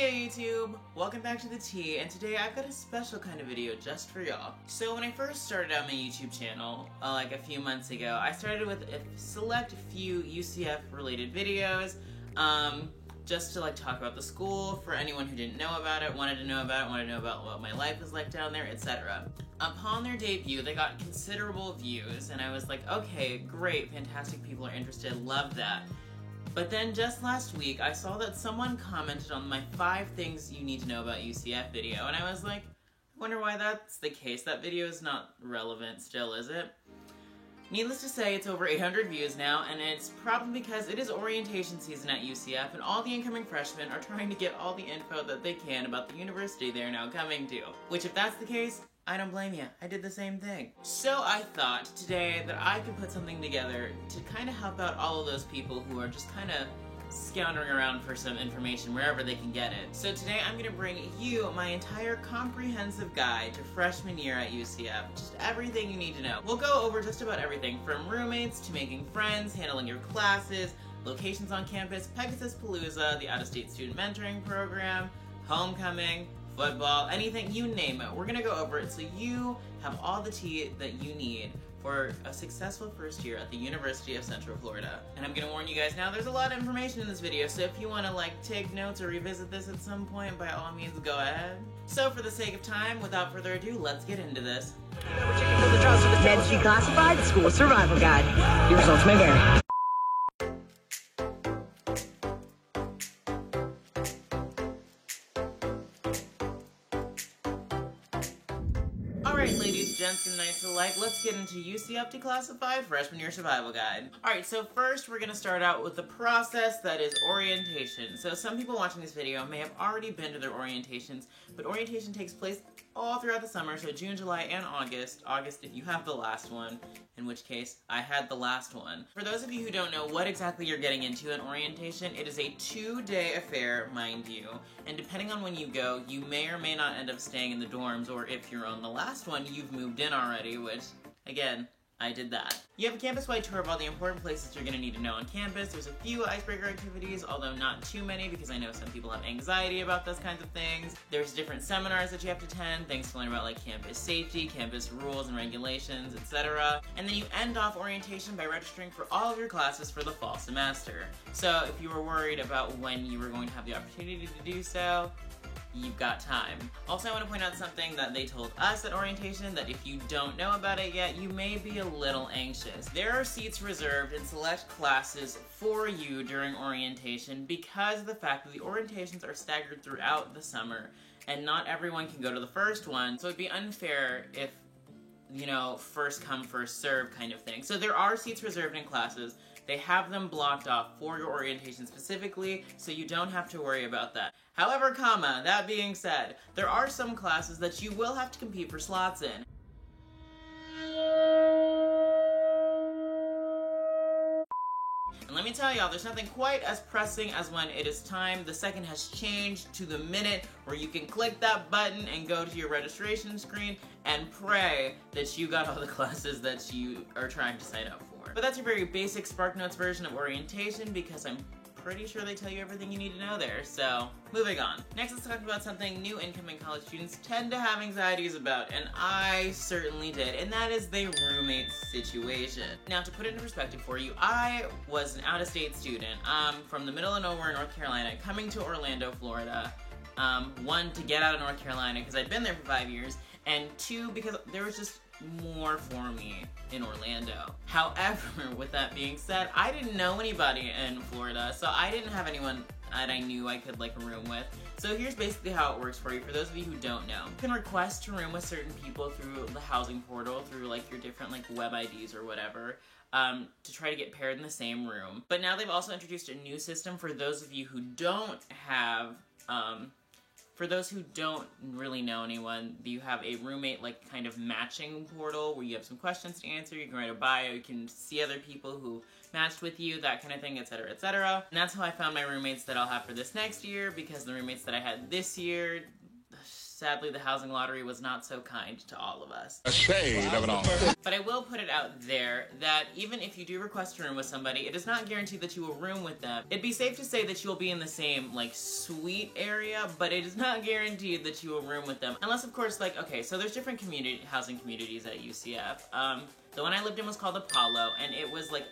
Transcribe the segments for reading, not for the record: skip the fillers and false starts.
Hey YouTube! Welcome back to the Tea, and today I've got a special kind of video just for y'all. So when I first started out my YouTube channel, like a few months ago, I started with a select few UCF related videos, just to talk about the school for anyone who didn't know about it, wanted to know about what my life was like down there, etc. Upon their debut, they got considerable views, and I was like, okay, great, fantastic, people are interested, love that. But then just last week, I saw that someone commented on my 5 things you need to know about UCF video, and I was like, I wonder why that's the case. That video is not relevant still, is it? Needless to say, it's over 800 views now, and it's probably because it is orientation season at UCF, and all the incoming freshmen are trying to get all the info that they can about the university they're now coming to. Which, if that's the case, I don't blame you. I did the same thing. So I thought today that I could put something together to kind of help out all of those people who are just kind of scoundering around for some information wherever they can get it. So today I'm going to bring you my entire comprehensive guide to freshman year at UCF. Just everything you need to know. We'll go over just about everything from roommates to making friends, handling your classes, locations on campus, Pegasus Palooza, the out-of-state student mentoring program, homecoming, football, anything, you name it. We're gonna go over it so you have all the tea that you need for a successful first year at the University of Central Florida. And I'm gonna warn you guys now, there's a lot of information in this video, so if you wanna take notes or revisit this at some point, by all means, go ahead. So for the sake of time, without further ado, let's get into this. Meds Declassified School Survival Guide. Your results may vary. Alright, ladies, gents, and knights alike, let's get into UCF Declassified Freshman Year Survival Guide. Alright, so first we're going to start out with the process that is orientation. So some people watching this video may have already been to their orientations, but orientation takes place all throughout the summer, so June, July, and August. August if you have the last one, in which case I had the last one. For those of you who don't know what exactly you're getting into in orientation, it is a 2-day affair, mind you, and depending on when you go, you may or may not end up staying in the dorms, or if you're on the last one, you've moved in already, which, again, I did that. You have a campus-wide tour of all the important places you're going to need to know on campus. There's a few icebreaker activities, although not too many because I know some people have anxiety about those kinds of things. There's different seminars that you have to attend, things to learn about campus safety, campus rules and regulations, etc. And then you end off orientation by registering for all of your classes for the fall semester. So if you were worried about when you were going to have the opportunity to do so, you've got time. Also, I want to point out something that they told us at orientation, that if you don't know about it yet, you may be a little anxious. There are seats reserved in select classes for you during orientation because of the fact that the orientations are staggered throughout the summer, and not everyone can go to the first one, so it'd be unfair if, first come, first serve kind of thing. So there are seats reserved in classes. They have them blocked off for your orientation specifically, so you don't have to worry about that. However, that being said, there are some classes that you will have to compete for slots in. And let me tell y'all, there's nothing quite as pressing as when it is time. The second has changed to the minute where you can click that button and go to your registration screen and pray that you got all the classes that you are trying to sign up for. But that's your very basic SparkNotes version of orientation because I'm pretty sure they tell you everything you need to know there, so moving on. Next, let's talk about something new incoming college students tend to have anxieties about, and I certainly did, and that is the roommate situation. Now, to put it in perspective for you, I was an out-of-state student from the middle of nowhere, North Carolina, coming to Orlando, Florida. 1, to get out of North Carolina because I'd been there for 5 years, and 2, because there was just more for me in Orlando. However, with that being said, I didn't know anybody in Florida, so I didn't have anyone that I knew I could room with. So here's basically how it works for you, for those of you who don't know. You can request to room with certain people through the housing portal, through your different web IDs or whatever, to try to get paired in the same room. But now they've also introduced a new system for those of you who don't have, for those who don't really know anyone, you have a roommate kind of matching portal where you have some questions to answer, you can write a bio, you can see other people who matched with you, that kind of thing, etc., etc. And that's how I found my roommates that I'll have for this next year, because the roommates that I had this year sadly the housing lottery was not so kind to all of us. A shade of it all. But I will put it out there that even if you do request a room with somebody, it is not guaranteed that you will room with them. It'd be safe to say that you'll be in the same, like, suite area, but it is not guaranteed that you will room with them. Unless, of course, like, okay, so there's different housing communities at UCF. The one I lived in was called Apollo, and it was, like,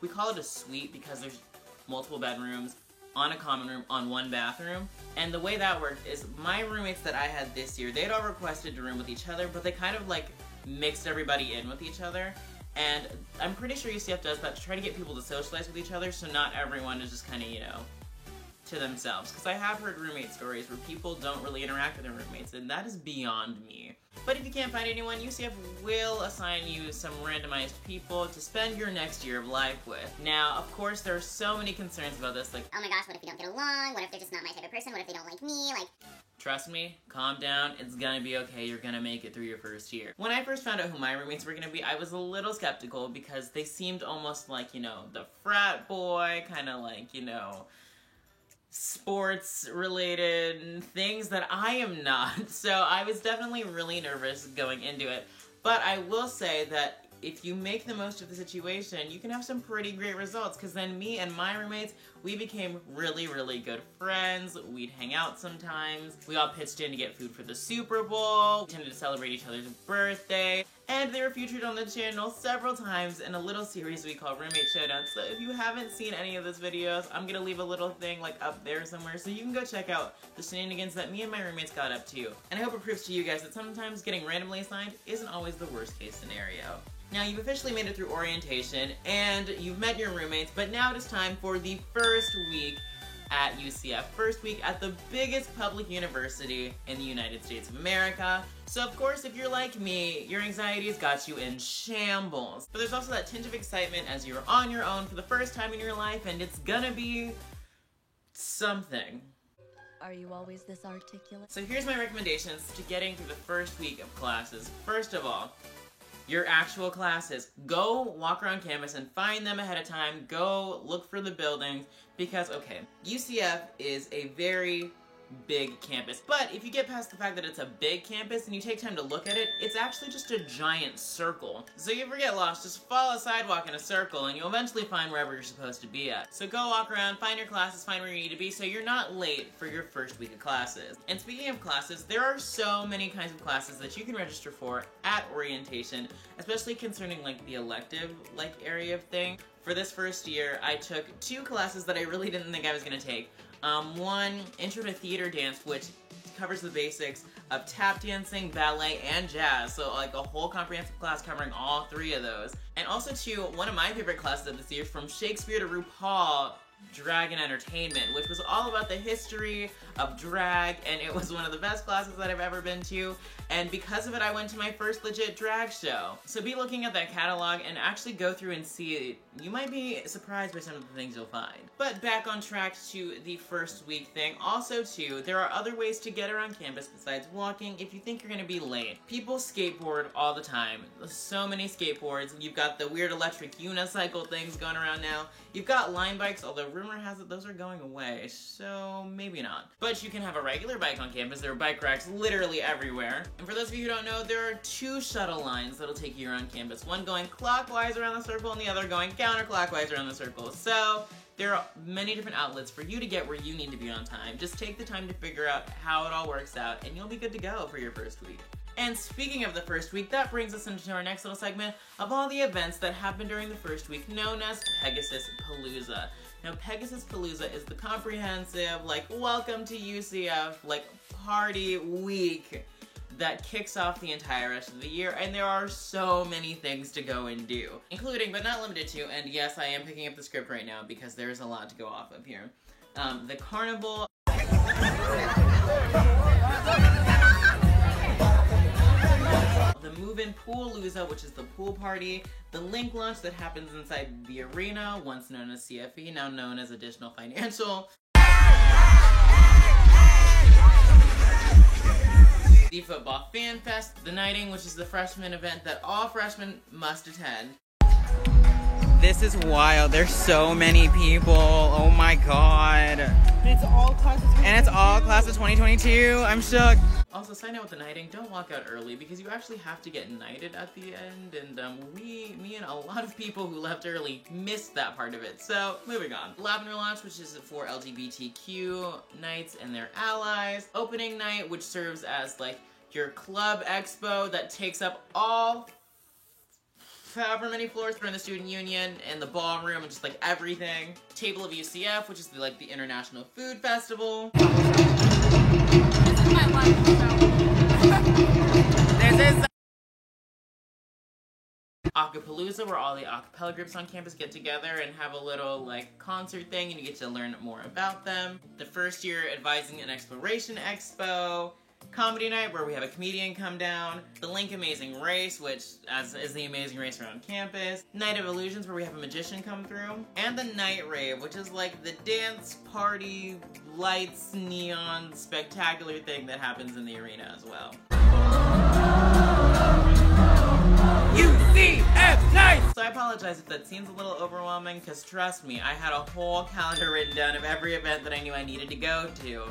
we call it a suite because there's multiple bedrooms on a common room on one bathroom. And the way that worked is my roommates that I had this year, they'd all requested to room with each other, but they kind of, like, mixed everybody in with each other. And I'm pretty sure UCF does that to try to get people to socialize with each other, so not everyone is just kind of, you know, to themselves. Because I have heard roommate stories where people don't really interact with their roommates, and that is beyond me. But if you can't find anyone, UCF will assign you some randomized people to spend your next year of life with. Now, of course, there are so many concerns about this, like, oh my gosh, what if we don't get along? What if they're just not my type of person? What if they don't like me? Like, trust me, calm down, it's gonna be okay, you're gonna make it through your first year. When I first found out who my roommates were gonna be, I was a little skeptical because they seemed almost like, you know, the frat boy, kind of like, you know, sports related things that I am not. So I was definitely really nervous going into it. But I will say that if you make the most of the situation, you can have some pretty great results, because then me and my roommates, we became really, really good friends. We'd hang out sometimes. We all pitched in to get food for the Super Bowl. We tended to celebrate each other's birthday. And they were featured on the channel several times in a little series we call Roommate Showdown. So if you haven't seen any of those videos, I'm gonna leave a little thing like up there somewhere so you can go check out the shenanigans that me and my roommates got up to. And I hope it proves to you guys that sometimes getting randomly assigned isn't always the worst case scenario. Now, you've officially made it through orientation, and you've met your roommates, but now it is time for the first week at UCF. First week at the biggest public university in the United States of America. So, of course, if you're like me, your anxiety has got you in shambles. But there's also that tinge of excitement as you're on your own for the first time in your life, and it's gonna be something. Are you always this articulate? So here's my recommendations to getting through the first week of classes. First of all, your actual classes. Go walk around campus and find them ahead of time. Go look for the buildings because, okay, UCF is a very big campus. But if you get past the fact that it's a big campus and you take time to look at it, it's actually just a giant circle. So if you ever get lost, just follow a sidewalk in a circle and you'll eventually find wherever you're supposed to be at. So go walk around, find your classes, find where you need to be so you're not late for your first week of classes. And speaking of classes, there are so many kinds of classes that you can register for at orientation, especially concerning like the elective like area of thing. For this first year, I took 2 classes that I really didn't think I was gonna take. One, Intro to Theater Dance, which covers the basics of tap dancing, ballet, and jazz. So like a whole comprehensive class covering all 3 of those. And also 2, one of my favorite classes of this year, From Shakespeare to RuPaul, Drag and Entertainment, which was all about the history of drag, and it was one of the best classes that I've ever been to, and because of it I went to my first legit drag show. So be looking at that catalog and actually go through and see it. You might be surprised by some of the things you'll find. But back on track to the first week thing, also too, there are other ways to get around campus besides walking if you think you're gonna be late. People skateboard all the time. So many skateboards. You've got the weird electric unicycle things going around now. You've got line bikes, although rumor has it those are going away, so maybe not. But you can have a regular bike on campus. There are bike racks literally everywhere. And for those of you who don't know, there are 2 shuttle lines that'll take you around campus. One going clockwise around the circle and the other going counterclockwise around the circle. So there are many different outlets for you to get where you need to be on time. Just take the time to figure out how it all works out and you'll be good to go for your first week. And speaking of the first week, that brings us into our next little segment of all the events that happened during the first week, known as Pegasus Palooza. Now, Pegasus Palooza is the comprehensive, like, welcome to UCF, like, party week that kicks off the entire rest of the year, and there are so many things to go and do, including, but not limited to, and yes, I am picking up the script right now because there's a lot to go off of here. The carnival, the move-in Poolooza, which is the pool party, the link launch that happens inside the arena, once known as CFE, now known as Additional Financial, the Football Fan Fest, the Nighting, which is the freshman event that all freshmen must attend, This is wild. There's so many people. Oh my god. And it's all class of 2022. And it's all class of 2022. I'm shook. Also, side note with the knighting, don't walk out early because you actually have to get knighted at the end, and me and a lot of people who left early missed that part of it. So, moving on. Lavender Launch, which is for LGBTQ knights and their allies. Opening night, which serves as like your club expo that takes up all however many floors in the student union and the ballroom and just like everything. Table of UCF, which is like the International Food Festival. This is Acapalooza, where all the acapella groups on campus get together and have a little like concert thing and you get to learn more about them. The first year Advising and Exploration Expo. Comedy night, where we have a comedian come down. The Link Amazing Race, which is the amazing race around campus. Night of Illusions, where we have a magician come through. And the Night Rave, which is like the dance party, lights, neon, spectacular thing that happens in the arena as well. UCF Night! So I apologize if that seems a little overwhelming, because trust me, I had a whole calendar written down of every event that I knew I needed to go to.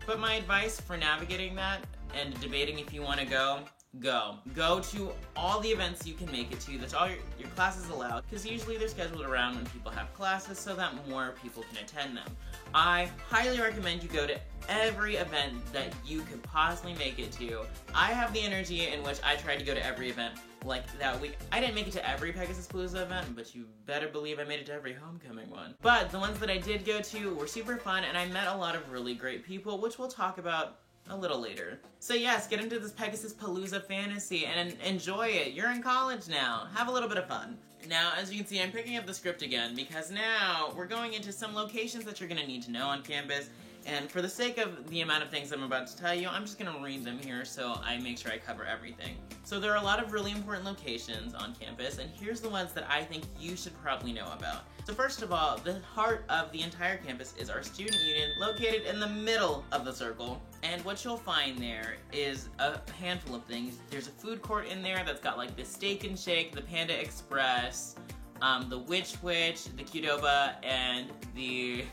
But my advice for navigating that and debating if you want to go, go to all the events you can make it to. That's all your classes allow, because usually they're scheduled around when people have classes so that more people can attend them. I highly recommend you go to every event that you could possibly make it to. I have the energy in which I tried to go to every event like that week. I didn't make it to every Pegasus Palooza event, but you better believe I made it to every homecoming one. But the ones that I did go to were super fun, and I met a lot of really great people, which we'll talk about a little later. So yes, get into this Pegasus Palooza fantasy and enjoy it. You're in college now. Have a little bit of fun. Now, as you can see, I'm picking up the script again because now we're going into some locations that you're going to need to know on campus. And for the sake of the amount of things I'm about to tell you, I'm just going to read them here so I make sure I cover everything. So there are a lot of really important locations on campus, and here's the ones that I think you should probably know about. So first of all, the heart of the entire campus is our student union, located in the middle of the circle. And what you'll find there is a handful of things. There's a food court in there that's got like the Steak and Shake, the Panda Express, the Witch, the Qdoba, and the...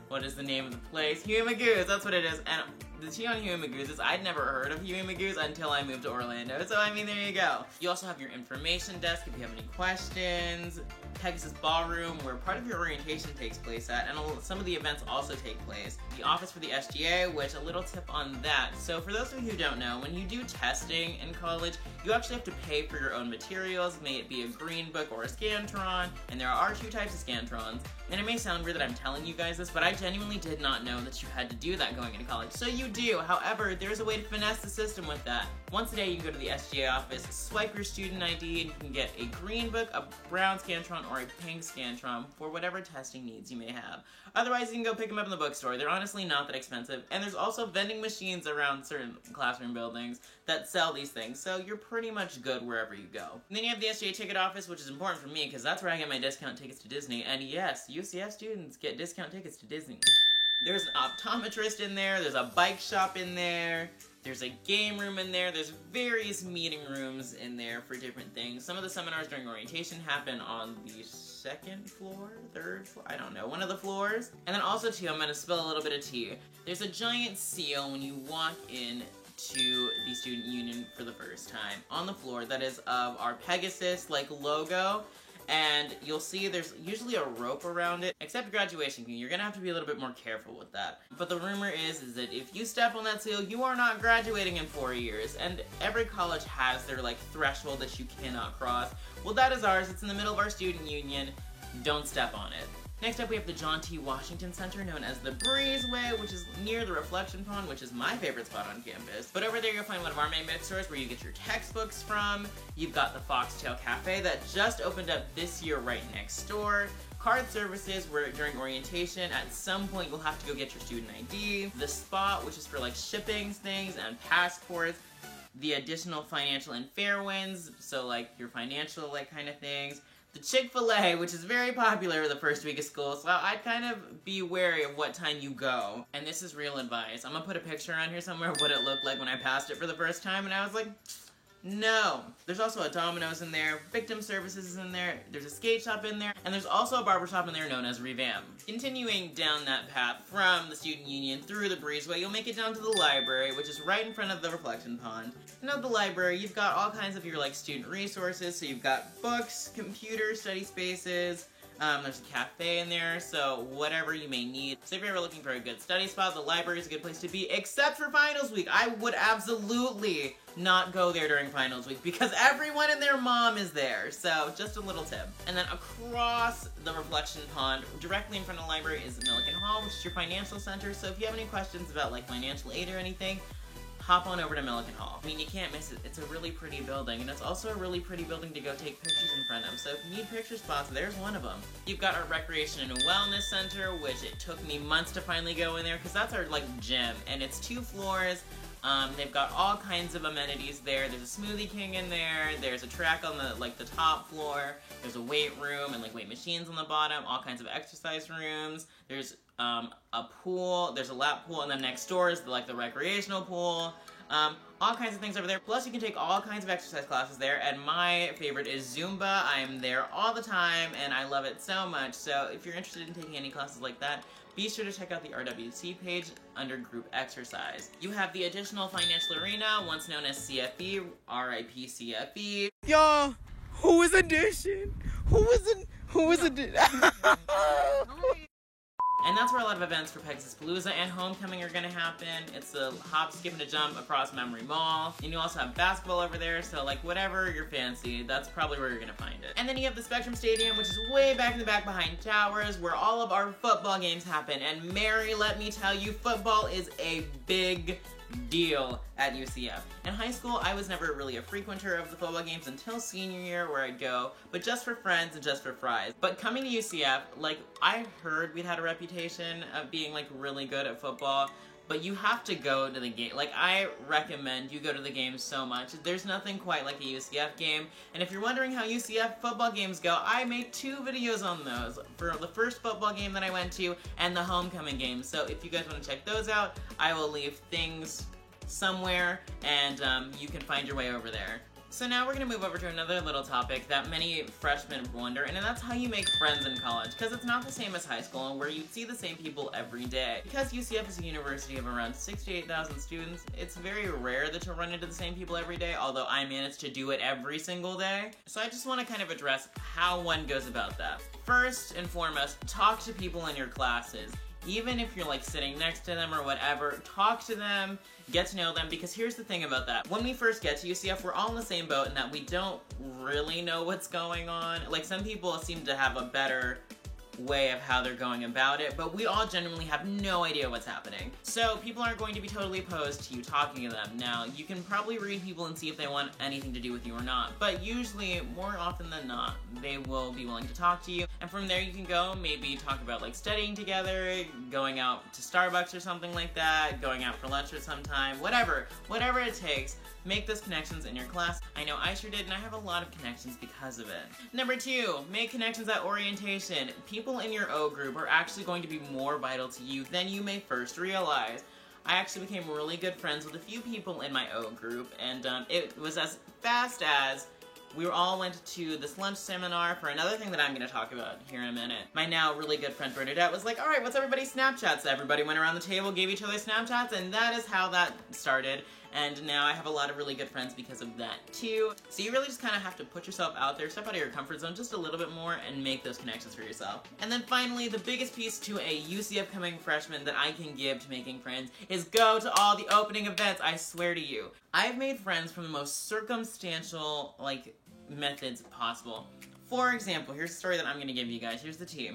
what is the name of the place? Huey Magoo's, that's what it is. And the tea on Huey Magoo's is I'd never heard of Huey Magoo's until I moved to Orlando. So I mean, there you go. You also have your information desk if you have any questions. Pegasus Ballroom, where part of your orientation takes place at, and some of the events also take place. The office for the SGA, which a little tip on that. So for those of you who don't know, when you do testing in college, you actually have to pay for your own materials, may it be a green book or a Scantron, and there are two types of Scantrons. And it may sound weird that I'm telling you guys this, but I genuinely did not know that you had to do that going into college. So you do. However, there's a way to finesse the system with that. Once a day, you can go to the SGA office, swipe your student ID, and you can get a green book, a brown Scantron, or a pink Scantron for whatever testing needs you may have. Otherwise, you can go pick them up in the bookstore. They're honestly not that expensive. And there's also vending machines around certain classroom buildings that sell these things, so you're pretty much good wherever you go. And then you have the SGA ticket office, which is important for me because that's where I get my discount tickets to Disney. And yes, UCF students get discount tickets to Disney. There's an optometrist in there, there's a bike shop in there, there's a game room in there, there's various meeting rooms in there for different things. Some of the seminars during orientation happen on the second floor, third floor, I don't know, one of the floors. And then also too, I'm gonna spill a little bit of tea. There's a giant seal when you walk in to the student union for the first time on the floor that is of our Pegasus logo. And you'll see there's usually a rope around it, except graduation. You're gonna have to be a little bit more careful with that. But the rumor is that if you step on that seal, you are not graduating in 4 years. And every college has their threshold that you cannot cross. Well, that is ours. It's in the middle of our student union. Don't step on it. Next up, we have the John T. Washington Center, known as the Breezeway, which is near the Reflection Pond, which is my favorite spot on campus. But over there, you'll find one of our main bookstores where you get your textbooks from. You've got the Foxtail Cafe that just opened up this year right next door. Card services, where during orientation, at some point, you'll have to go get your student ID. The Spot, which is for shipping things and passports. The additional financial and fair wins, so your financial kind of things. The Chick-fil-A, which is very popular the first week of school, so I'd kind of be wary of what time you go. And this is real advice. I'm gonna put a picture on here somewhere of what it looked like when I passed it for the first time, and I was like, No. There's also a Domino's in there, Victim Services is in there, there's a skate shop in there, and there's also a barbershop in there known as Revamp. Continuing down that path from the Student Union through the breezeway, you'll make it down to the library, which is right in front of the reflection pond. And at the library, you've got all kinds of your like student resources, so you've got books, computers, study spaces, there's a cafe in there, so whatever you may need. So if you're ever looking for a good study spot, the library is a good place to be, except for finals week. I would absolutely not go there during finals week because everyone and their mom is there, so just a little tip. And then across the reflection pond, directly in front of the library, is Milliken Hall, which is your financial center, so if you have any questions about like financial aid or anything, hop on over to Milliken Hall. I mean, you can't miss it. It's a really pretty building, and it's also a really pretty building to go take pictures in front of. So if you need picture spots, there's one of them. You've got our Recreation and Wellness Center, which it took me months to finally go in there, because that's our, like, gym, and it's 2 floors. They've got all kinds of amenities there. There's a Smoothie King in there. There's a track on the, like, the top floor. There's a weight room and, like, weight machines on the bottom. All kinds of exercise rooms. There's a pool. There's a lap pool, and then next door is, like, the recreational pool. All kinds of things over there. Plus, you can take all kinds of exercise classes there, and my favorite is Zumba. I'm there all the time, and I love it so much. So if you're interested in taking any classes like that, be sure to check out the RWC page under Group Exercise. You have the additional financial arena, once known as CFE, RIP CFE. Y'all, who is Edition? Who is Edition? And that's where a lot of events for Pegasus Palooza and Homecoming are going to happen. It's a hop, skip, and a jump across Memory Mall. And you also have basketball over there, so like whatever you're fancy, that's probably where you're going to find it. And then you have the Spectrum Stadium, which is way back in the back behind Towers, where all of our football games happen. And Mary, let me tell you, football is a big deal at UCF. In high school, I was never really a frequenter of the football games until senior year where I'd go, but just for friends and just for fries. But coming to UCF, like, I heard we'd had a reputation of being, like, really good at football, but you have to go to the game. Like, I recommend you go to the games so much. There's nothing quite like a UCF game, and if you're wondering how UCF football games go, I made 2 videos on those, for the first football game that I went to and the homecoming game. So if you guys want to check those out, I will leave things somewhere, and you can find your way over there. So now we're going to move over to another little topic that many freshmen wonder, and that's how you make friends in college, because it's not the same as high school where you see the same people every day. Because UCF is a university of around 68,000 students, it's very rare that you'll run into the same people every day, although I manage to do it every single day. So I just want to kind of address how one goes about that. First and foremost, talk to people in your classes. Even if you're like sitting next to them or whatever, talk to them, get to know them, because here's the thing about that. When we first get to UCF, we're all in the same boat in that we don't really know what's going on. Like, some people seem to have a better way of how they're going about it, but we all genuinely have no idea what's happening. So people aren't going to be totally opposed to you talking to them. Now, you can probably read people and see if they want anything to do with you or not, but usually, more often than not, they will be willing to talk to you, and from there you can go maybe talk about like studying together, going out to Starbucks or something like that, going out for lunch or sometime, whatever it takes. Make those connections in your class. I know I sure did, and I have a lot of connections because of it. Number 2, make connections at orientation. People in your O group are actually going to be more vital to you than you may first realize. I actually became really good friends with a few people in my O group, and it was as fast as we all went to this lunch seminar for another thing that I'm going to talk about here in a minute. My now really good friend Bernadette was like, alright, what's everybody's Snapchats? Everybody went around the table, gave each other Snapchats, and that is how that started. And now I have a lot of really good friends because of that too. So you really just kind of have to put yourself out there, step out of your comfort zone just a little bit more, and make those connections for yourself. And then finally, the biggest piece to a UCF coming freshman that I can give to making friends is go to all the opening events, I swear to you. I've made friends from the most circumstantial, like, methods possible. For example, here's a story that I'm going to give you guys. Here's the tea.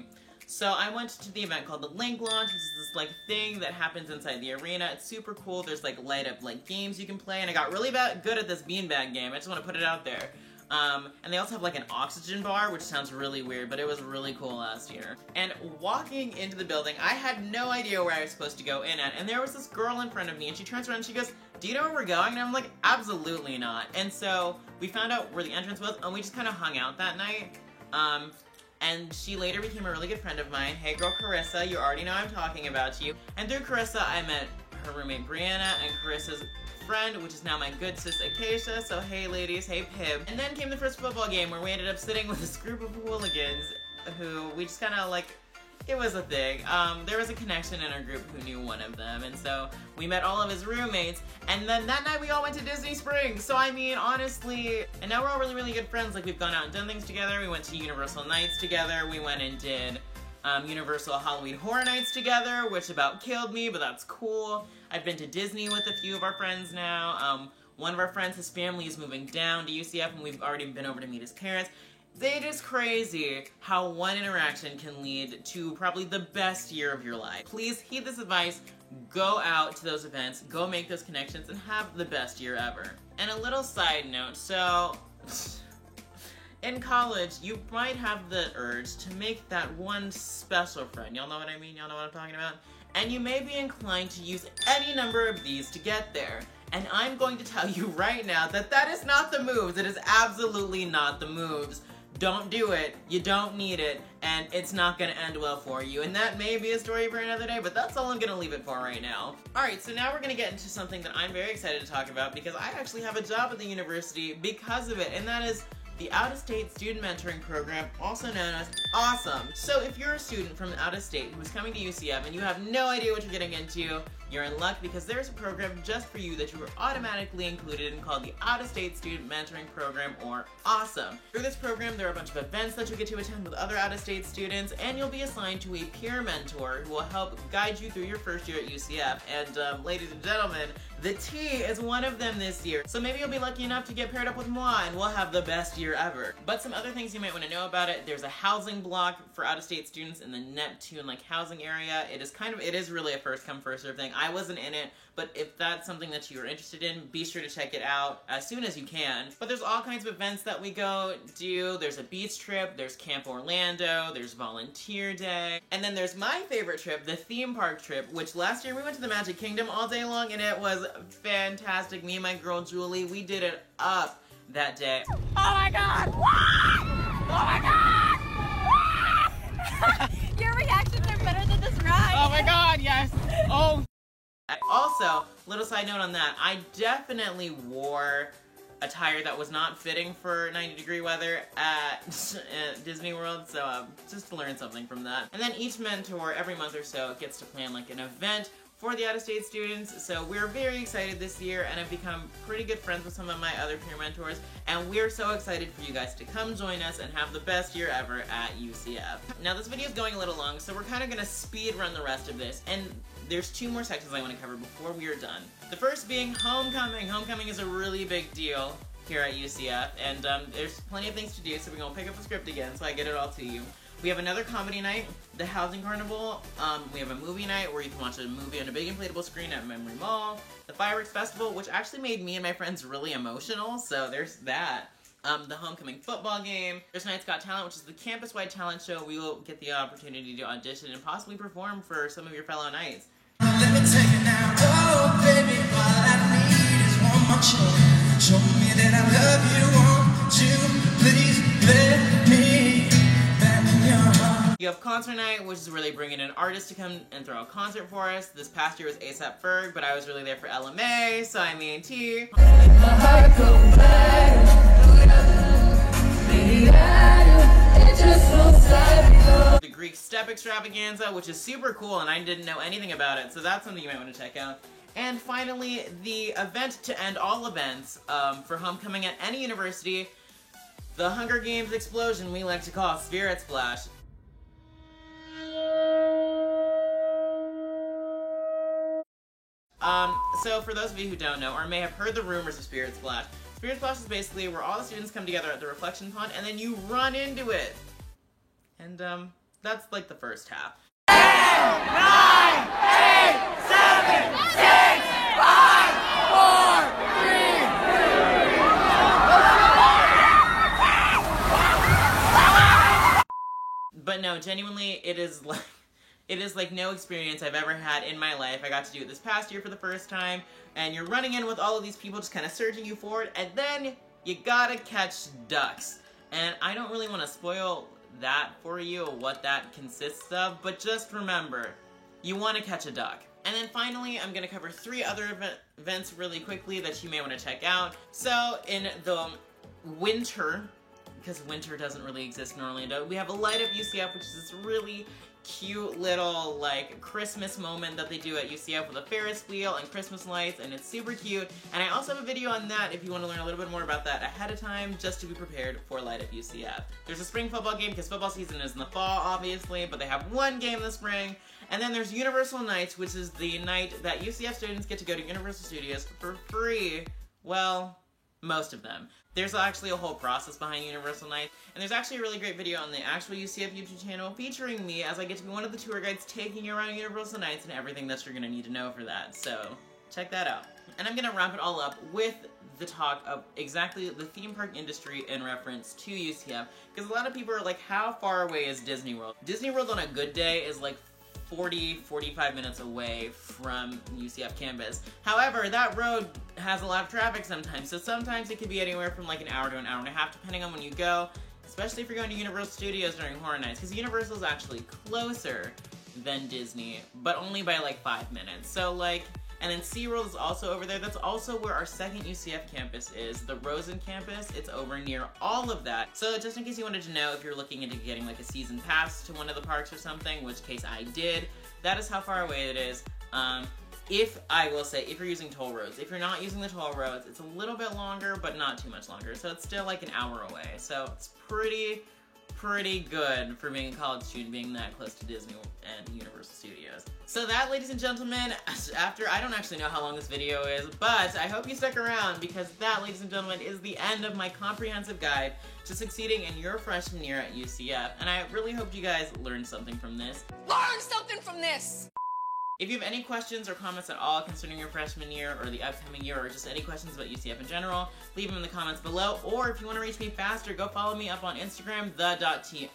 So I went to the event called the Link Launch, which is this like thing that happens inside the arena. It's super cool. There's like light up like games you can play, and I got really good at this beanbag game. I just want to put it out there. And they also have like an oxygen bar, which sounds really weird, but it was really cool last year. And walking into the building, I had no idea where I was supposed to go in at, and there was this girl in front of me, and she turns around and she goes, do you know where we're going? And I'm like, absolutely not. And so we found out where the entrance was, and we just kind of hung out that night. And she later became a really good friend of mine. Hey girl Carissa, you already know I'm talking about you. And through Carissa, I met her roommate Brianna and Carissa's friend, which is now my good sis Acacia, so hey ladies, hey Pib. And then came the first football game where we ended up sitting with this group of hooligans who we just kind of like, it was a thing. There was a connection in our group who knew one of them, and so we met all of his roommates, and then that night we all went to Disney Springs. So I mean, honestly, and now we're all really, really good friends. Like, we've gone out and done things together. We went to Universal Nights together. We went and did Universal Halloween Horror Nights together, which about killed me, but that's cool. I've been to Disney with a few of our friends now. One of our friends, his family is moving down to UCF, and we've already been over to meet his parents. It is crazy how one interaction can lead to probably the best year of your life. Please heed this advice, go out to those events, go make those connections, and have the best year ever. And a little side note, so in college, you might have the urge to make that one special friend. Y'all know what I mean? Y'all know what I'm talking about? And you may be inclined to use any number of these to get there. And I'm going to tell you right now that that is not the moves. It is absolutely not the moves. Don't do it, you don't need it, and it's not gonna end well for you. And that may be a story for another day, but that's all I'm gonna leave it for right now. Alright, so now we're gonna get into something that I'm very excited to talk about because I actually have a job at the university because of it, and that is the Out-of-State Student Mentoring Program, also known as AWESOME. So if you're a student from out of state who is coming to UCF and you have no idea what you're getting into, you're in luck because there's a program just for you that you were automatically included in called the Out-of-State Student Mentoring Program, or AWESOME. Through this program, there are a bunch of events that you get to attend with other out-of-state students, and you'll be assigned to a peer mentor who will help guide you through your first year at UCF. And ladies and gentlemen, the T is one of them this year. So maybe you'll be lucky enough to get paired up with moi and we'll have the best year ever. But some other things you might want to know about it: there's a housing block for out-of-state students in the Neptune housing area. It is really a first come first serve thing. I wasn't in it, but if that's something that you are interested in, be sure to check it out as soon as you can. But there's all kinds of events that we go do. There's a beach trip, there's Camp Orlando, there's Volunteer Day, and then there's my favorite trip, the theme park trip, which last year we went to the Magic Kingdom all day long and it was fantastic. Me and my girl Julie, we did it up that day. Oh my god! Oh my god! Your reactions are better than this ride. Oh my god, yes! Oh! Also, little side note on that, I definitely wore attire that was not fitting for 90-degree weather at Disney World, so just learn something from that. And then each mentor, every month or so, gets to plan like an event for the out-of-state students, so we're very excited this year, and I've become pretty good friends with some of my other peer mentors, and we're so excited for you guys to come join us and have the best year ever at UCF. Now this video is going a little long, so we're kind of going to speed run the rest of this, and there's two more sections I want to cover before we are done. The first being homecoming. Homecoming is a really big deal here at UCF, and there's plenty of things to do, so we're going to pick up the script again so I get it all to you. We have another comedy night, the Housing Carnival. We have a movie night where you can watch a movie on a big inflatable screen at Memory Mall. The Fireworks Festival, which actually made me and my friends really emotional, so there's that. The homecoming football game. There's Tonight's Got Talent, which is the campus-wide talent show. We will get the opportunity to audition and possibly perform for some of your fellow Knights. Let me take it now, oh baby, all I need is one more chance. Show me that I love you, won't you please let me back in your heart. You have concert night, which is where they bring in an artist to come and throw a concert for us. This past year was A$AP Ferg, but I was really there for LMA, so I mean T. The Greek Step Extravaganza, which is super cool, and I didn't know anything about it, so that's something you might want to check out. And finally, the event to end all events for homecoming at any university, the Hunger Games explosion we like to call Spirit Splash. So for those of you who don't know, or may have heard the rumors of Spirit Splash is basically where all the students come together at the reflection pond and then you run into it. And that's like the first half. 10, 9, 8, 7, 6, 5, 4, 3. But no, genuinely, it is like no experience I've ever had in my life. I got to do it this past year for the first time, and you're running in with all of these people just kind of surging you forward, and then you gotta catch ducks. And I don't really want to spoil that for you, what that consists of, but just remember, you want to catch a duck. And then finally, I'm gonna cover 3 other events really quickly that you may want to check out. So in the winter, because winter doesn't really exist in Orlando, we have a Light Up UCF, which is this really cute little like Christmas moment that they do at UCF with a Ferris wheel and Christmas lights, and it's super cute. And I also have a video on that if you want to learn a little bit more about that ahead of time, just to be prepared for Light Up UCF. There's a spring football game because football season is in the fall, obviously, but they have one game this spring. And then there's Universal Nights, which is the night that UCF students get to go to Universal Studios for free. Well, most of them. There's actually a whole process behind Universal Nights, and there's actually a really great video on the actual UCF YouTube channel featuring me as I get to be one of the tour guides taking you around Universal Nights and everything that you're going to need to know for that. So, check that out. And I'm going to wrap it all up with the talk of exactly the theme park industry in reference to UCF, because a lot of people are like, how far away is Disney World? Disney World on a good day is like 40-45 minutes away from UCF campus. However, that road has a lot of traffic sometimes, so sometimes it could be anywhere from like an hour to an hour and a half depending on when you go, especially if you're going to Universal Studios during Horror Nights, because Universal is actually closer than Disney, but only by like 5 minutes. So like, and then SeaWorld is also over there. That's also where our second UCF campus is, the Rosen campus. It's over near all of that. So just in case you wanted to know if you're looking into getting like a season pass to one of the parks or something, which case I did, that is how far away it is. If you're using toll roads. If you're not using the toll roads, it's a little bit longer, but not too much longer. So it's still like an hour away. So it's pretty good for being a college student, being that close to Disney and Universal Studios. So that, ladies and gentlemen, I don't actually know how long this video is, but I hope you stuck around, because that, ladies and gentlemen, is the end of my comprehensive guide to succeeding in your freshman year at UCF, and I really hope you guys learned something from this. Learn something from this! If you have any questions or comments at all concerning your freshman year or the upcoming year, or just any questions about UCF in general, leave them in the comments below. Or if you want to reach me faster, go follow me up on Instagram, the.t_,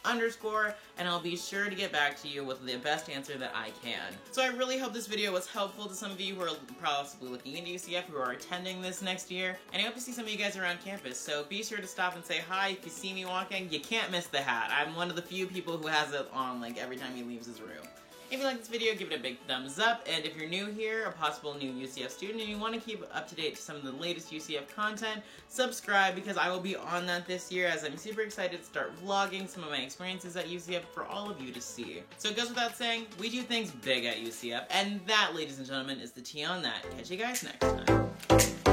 and I'll be sure to get back to you with the best answer that I can. So I really hope this video was helpful to some of you who are possibly looking into UCF, who are attending this next year, and I hope to see some of you guys around campus. So be sure to stop and say hi. If you see me walking, you can't miss the hat. I'm one of the few people who has it on like every time he leaves his room. If you like this video, give it a big thumbs up, and if you're new here, a possible new UCF student, and you want to keep up to date to some of the latest UCF content, subscribe, because I will be on that this year, as I'm super excited to start vlogging some of my experiences at UCF for all of you to see. So it goes without saying, we do things big at UCF, and that, ladies and gentlemen, is the tea on that. Catch you guys next time.